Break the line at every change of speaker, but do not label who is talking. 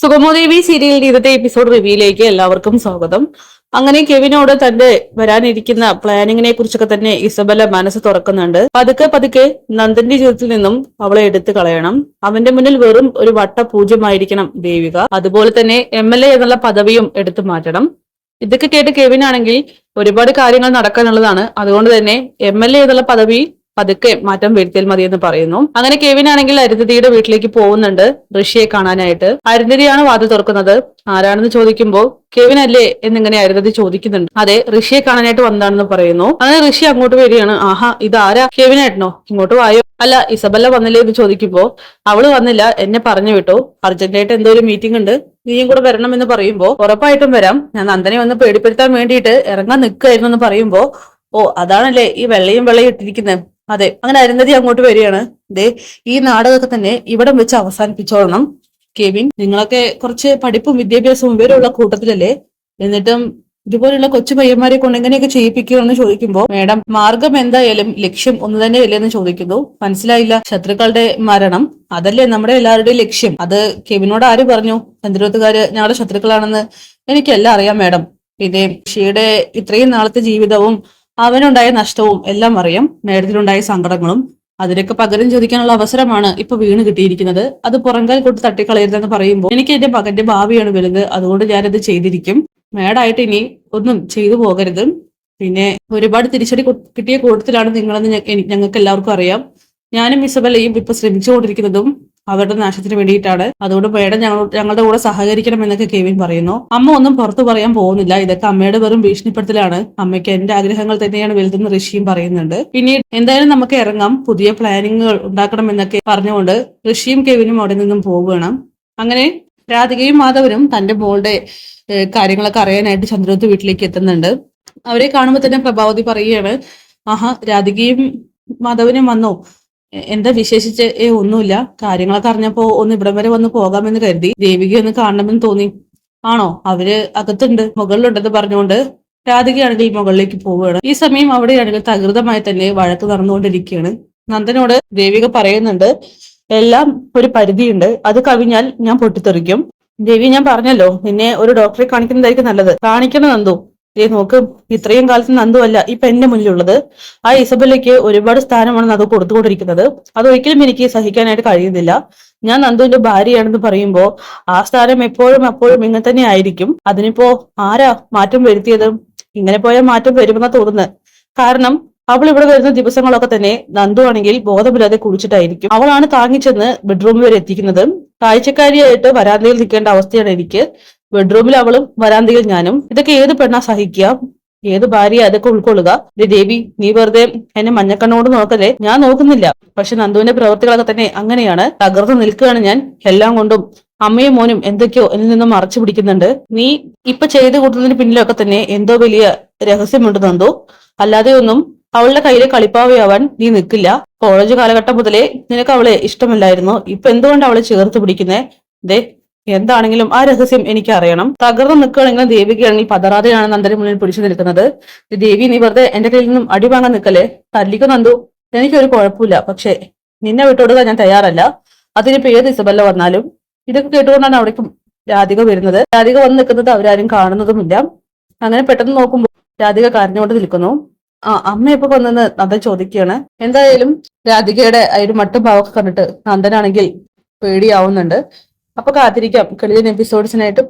സുഗമോദേവി സീരിയലിന്റെ ഇന്നത്തെ എപ്പിസോഡ് റിവ്യൂയിലേക്ക് എല്ലാവർക്കും സ്വാഗതം. അങ്ങനെ കെവിനോട് തന്റെ വരാനിരിക്കുന്ന പ്ലാനിങ്ങിനെ കുറിച്ചൊക്കെ തന്നെ ഇസബല മനസ്സ് തുറക്കുന്നുണ്ട്. പതുക്കെ പതുക്കെ നന്ദന്റെ ജീവിതത്തിൽ നിന്നും അവളെ എടുത്തു കളയണം. അവന്റെ മുന്നിൽ വെറും ഒരു വട്ട പൂജ്യമായിരിക്കണം ദേവിക. അതുപോലെ തന്നെ MLA എന്നുള്ള പദവിയും എടുത്തു മാറ്റണം. ഇതൊക്കെ കേട്ട് കെവിനാണെങ്കിൽ ഒരുപാട് കാര്യങ്ങൾ നടക്കാനുള്ളതാണ്. അതുകൊണ്ട് തന്നെ MLA എന്നുള്ള പദവി പതുക്കെ മാറ്റം വരുത്തിയാൽ മതി എന്ന് പറയുന്നു. അങ്ങനെ കെവിൻ ആണെങ്കിൽ അരുന്ധതിയുടെ വീട്ടിലേക്ക് പോകുന്നുണ്ട് ഋഷിയെ കാണാനായിട്ട്. അരുന്ധതിയാണ് വാതിൽ തുറക്കുന്നത്. ആരാണെന്ന് ചോദിക്കുമ്പോൾ കെവിൻ അല്ലേ എന്നിങ്ങനെ അരുന്ധതി ചോദിക്കുന്നുണ്ട്. അതെ, ഋഷിയെ കാണാനായിട്ട് വന്നതാണെന്ന് പറയുന്നു. അങ്ങനെ ഋഷി അങ്ങോട്ട് വരികയാണ്. ആഹാ, ഇതാരാ? കെവിനായിട്ടനോ? ഇങ്ങോട്ട് വായോ. അല്ല, ഇസബല്ല വന്നില്ലേ എന്ന് ചോദിക്കുമ്പോ അവള് വന്നില്ല, എന്നെ പറഞ്ഞു വിട്ടു. അർജന്റായിട്ട് എന്തോ ഒരു മീറ്റിംഗ് ഉണ്ട്, നീയും കൂടെ വരണം എന്ന് പറയുമ്പോ ഉറപ്പായിട്ടും വരാം, ഞാൻ നന്ദനെ ഒന്ന് പേടിപ്പെടുത്താൻ വേണ്ടിയിട്ട് ഇറങ്ങാൻ നിൽക്കായിരുന്നു എന്ന് പറയുമ്പോ ഓ അതാണല്ലേ ഈ വെള്ളയും ഇട്ടിരിക്കുന്നത്. അതെ. അങ്ങനെ അരുന്ധതി അങ്ങോട്ട് വരികയാണ്. ദേ, ഈ നാടകമൊക്കെ തന്നെ ഇവിടം വെച്ച് അവസാനിപ്പിച്ചോളണം. കെവിൻ, നിങ്ങളൊക്കെ കുറച്ച് പഠിപ്പും വിദ്യാഭ്യാസവും വിവരമുള്ള കൂട്ടത്തിലല്ലേ, എന്നിട്ടും ഇതുപോലുള്ള കൊച്ചു പയ്യന്മാരെ കൊണ്ട് എങ്ങനെയൊക്കെ ചെയ്യിപ്പിക്കുകയെന്ന് ചോദിക്കുമ്പോൾ മേഡം, മാർഗം എന്തായാലും ലക്ഷ്യം ഒന്ന് തന്നെയല്ലേ എന്ന് ചോദിക്കുന്നു. മനസ്സിലായില്ല. ശത്രുക്കളുടെ മരണം അതല്ലേ നമ്മുടെ എല്ലാവരുടെയും ലക്ഷ്യം. അത് കെവിനോട് ആര് പറഞ്ഞു ചന്ദ്രോത്തുകാര് ഞങ്ങളുടെ ശത്രുക്കളാണെന്ന്? എനിക്കെല്ലാം അറിയാം മേഡം. പിന്നെ ഷീയുടെ ഇത്രയും നാളത്തെ ജീവിതവും അവനുണ്ടായ നഷ്ടവും എല്ലാം അറിയാം. മേഡത്തിലുണ്ടായ സങ്കടങ്ങളും അതിനൊക്കെ പകരം ചോദിക്കാനുള്ള അവസരമാണ് ഇപ്പൊ വീണ് കിട്ടിയിരിക്കുന്നത്. അത് പുറങ്കാൽ കൊണ്ട് തട്ടിക്കളയരുതെന്ന് പറയുമ്പോൾ എനിക്ക് എന്റെ മകന്റെ ഭാവിയാണ് വലുത്, അതുകൊണ്ട് ഞാനത് ചെയ്തിരിക്കും. മേഡായിട്ട് ഇനി ഒന്നും ചെയ്തു പോകരുത്. പിന്നെ ഒരുപാട് തിരിച്ചടി കിട്ടിയ കൂട്ടത്തിലാണ് നിങ്ങളെന്ന് ഞങ്ങൾക്ക് എല്ലാവർക്കും അറിയാം. ഞാനും ഇസബലയും ഇപ്പൊ ശ്രമിച്ചുകൊണ്ടിരിക്കുന്നതും അവരുടെ നാശത്തിന് വേണ്ടിയിട്ടാണ്. അതുകൊണ്ട് മേഡം ഞങ്ങളുടെ കൂടെ സഹകരിക്കണം എന്നൊക്കെ കെവിൻ പറയുന്നു. അമ്മ ഒന്നും പുറത്തു പറയാൻ പോകുന്നില്ല, ഇതൊക്കെ അമ്മയുടെ വെറും ഭീഷണിപ്പെടുത്തലാണ്. അമ്മയ്ക്ക് എന്റെ ആഗ്രഹങ്ങൾ തന്നെയാണ് വലുതെന്ന് ഋഷിയും പറയുന്നുണ്ട്. പിന്നീട് എന്തായാലും നമുക്ക് ഇറങ്ങാം, പുതിയ പ്ലാനിങ്ങുകൾ ഉണ്ടാക്കണം എന്നൊക്കെ പറഞ്ഞുകൊണ്ട് ഋഷിയും കെവിനും അവിടെ നിന്നും പോവുകയാണ്. അങ്ങനെ രാധികയും മാധവനും തന്റെ മോളുടെ കാര്യങ്ങളൊക്കെ അറിയാനായിട്ട് ചന്ദ്രത്ത് വീട്ടിലേക്ക് എത്തുന്നുണ്ട്. അവരെ കാണുമ്പോൾ തന്നെ പ്രഭാവതി പറയുകയാണ്, ആഹാ, രാധികയും മാധവനും വന്നോ? എന്താ വിശേഷിച്ച്? ഒന്നുമില്ല, കാര്യങ്ങളൊക്കെ അറിഞ്ഞപ്പോ ഒന്ന് ഇവിടം വരെ വന്ന് പോകാമെന്ന് കരുതി. ദേവിക ഒന്ന് കാണണമെന്ന് തോന്നി. ആണോ? അവര് അകത്തുണ്ട്, മുകളിലുണ്ടെന്ന് പറഞ്ഞുകൊണ്ട് രാധികയാണെങ്കിൽ മുകളിലേക്ക് പോവുകയാണ്. ഈ സമയം അവിടെയാണെങ്കിൽ തകൃതമായി തന്നെ വഴക്ക് നടന്നുകൊണ്ടിരിക്കുകയാണ്. നന്ദനോട് ദേവിക പറയുന്നുണ്ട്, എല്ലാം ഒരു പരിധിയുണ്ട്, അത് കവിഞ്ഞാൽ ഞാൻ പൊട്ടിത്തെറിക്കും. ദേവി, ഞാൻ പറഞ്ഞല്ലോ, നിന്നെ ഒരു ഡോക്ടറെ കാണിക്കുന്നതായിരിക്കും നല്ലത്. കാണിക്കണം നന്ദു. നോക്ക്, ഇത്രയും കാലത്ത് നന്ദു അല്ല ഇപ്പൊ എന്റെ മുന്നിലുള്ളത്. ആ ഇസബലയ്ക്ക് ഒരുപാട് സ്ഥാനമാണ് നന്ദു കൊടുത്തുകൊണ്ടിരിക്കുന്നത്. അതൊരിക്കലും എനിക്ക് സഹിക്കാനായിട്ട് കഴിയുന്നില്ല. ഞാൻ നന്ദുവിന്റെ ഭാര്യയാണെന്ന് പറയുമ്പോ ആ സ്ഥാനം എപ്പോഴും അപ്പോഴും ഇങ്ങനെ തന്നെ ആയിരിക്കും. അതിനിപ്പോ ആരാ മാറ്റം വരുത്തിയത്? ഇങ്ങനെ പോയാൽ മാറ്റം വരുമെന്നാ തോന്നുന്നത്. കാരണം അവൾ ഇവിടെ വരുന്ന ദിവസങ്ങളൊക്കെ തന്നെ നന്ദു ആണെങ്കിൽ ബോധമില്ലാതെ കുടിച്ചിട്ടായിരിക്കും. അവളാണ് താങ്ങിച്ചെന്ന് ബെഡ്റൂമിൽ വരെ എത്തിക്കുന്നത്. കാഴ്ചക്കാരിയായിട്ട് വരാന്തയിൽ നിൽക്കേണ്ട അവസ്ഥയാണ് എനിക്ക്. ബെഡ്റൂമിൽ അവളും വരാന്തയിൽ ഞാനും. ഇതൊക്കെ ഏത് പെണ്ണാ സഹിക്കുക? ഏത് ഭാര്യ അതൊക്കെ ഉൾക്കൊള്ളുക? ദേവി, നീ വെറുതെ എന്നെ മഞ്ഞക്കണ്ണോട് നോക്കല്ലേ. ഞാൻ നോക്കുന്നില്ല, പക്ഷെ നന്ദുവിന്റെ പ്രവൃത്തികളൊക്കെ തന്നെ അങ്ങനെയാണ്. തകർന്നു നിൽക്കുകയാണ് ഞാൻ എല്ലാം കൊണ്ടും. അമ്മയും മോനും എന്തൊക്കെയോ എന്നിൽ നിന്നും മറച്ചു പിടിക്കുന്നുണ്ട്. നീ ഇപ്പൊ ചെയ്തു കൂട്ടുന്നതിന് പിന്നിലൊക്കെ തന്നെ എന്തോ വലിയ രഹസ്യമുണ്ട് നന്ദു. അല്ലാതെ ഒന്നും അവളുടെ കയ്യിലെ കളിപ്പാവയാവാൻ നീ നിൽക്കില്ല. കോളേജ് കാലഘട്ടം മുതലേ നിനക്ക് അവളെ ഇഷ്ടമല്ലായിരുന്നു. ഇപ്പൊ എന്തുകൊണ്ട് അവളെ ചേർത്ത് പിടിക്കുന്നേ? ദേ, എന്താണെങ്കിലും ആ രഹസ്യം എനിക്ക് അറിയണം. തകർന്നു നിൽക്കുകയാണെങ്കിലും ദേവികയാണെങ്കിൽ പതറാതെയാണ് നന്ദന് മുന്നിൽ പിടിച്ചു നിൽക്കുന്നത്. ദേവി, നീ വെറുതെ എന്റെ കയ്യിൽ നിന്നും അടി വാങ്ങാൻ നിൽക്കല്ലേ. തല്ലിക്കോ നന്ദു, എനിക്കൊരു കുഴപ്പമില്ല. പക്ഷെ നിന്നെ വിട്ടുകൊടുക്കാൻ ഞാൻ തയ്യാറല്ല. അതിനിപ്പോ ഏത് ഇസബല്ല വന്നാലും. ഇതൊക്കെ കേട്ടുകൊണ്ടാണ് അവിടേക്കും രാധിക വരുന്നത്. രാധിക വന്ന് നിൽക്കുന്നത് അവരാരും കാണുന്നതുമില്ല. അങ്ങനെ പെട്ടെന്ന് നോക്കുമ്പോൾ രാധിക കരഞ്ഞുകൊണ്ട് നിൽക്കുന്നു. അമ്മ എപ്പോ വന്നെന്ന് നന്ദൻ ചോദിക്കുകയാണ്. എന്തായാലും രാധികയുടെ ആ ഒരു മട്ടും ഭാവമൊക്കെ കണ്ടിട്ട് നന്ദനാണെങ്കിൽ പേടിയാവുന്നുണ്ട്. അപ്പൊ കാത്തിരിക്കാം കിളിയൻ എപ്പിസോഡ്സിനായിട്ട്.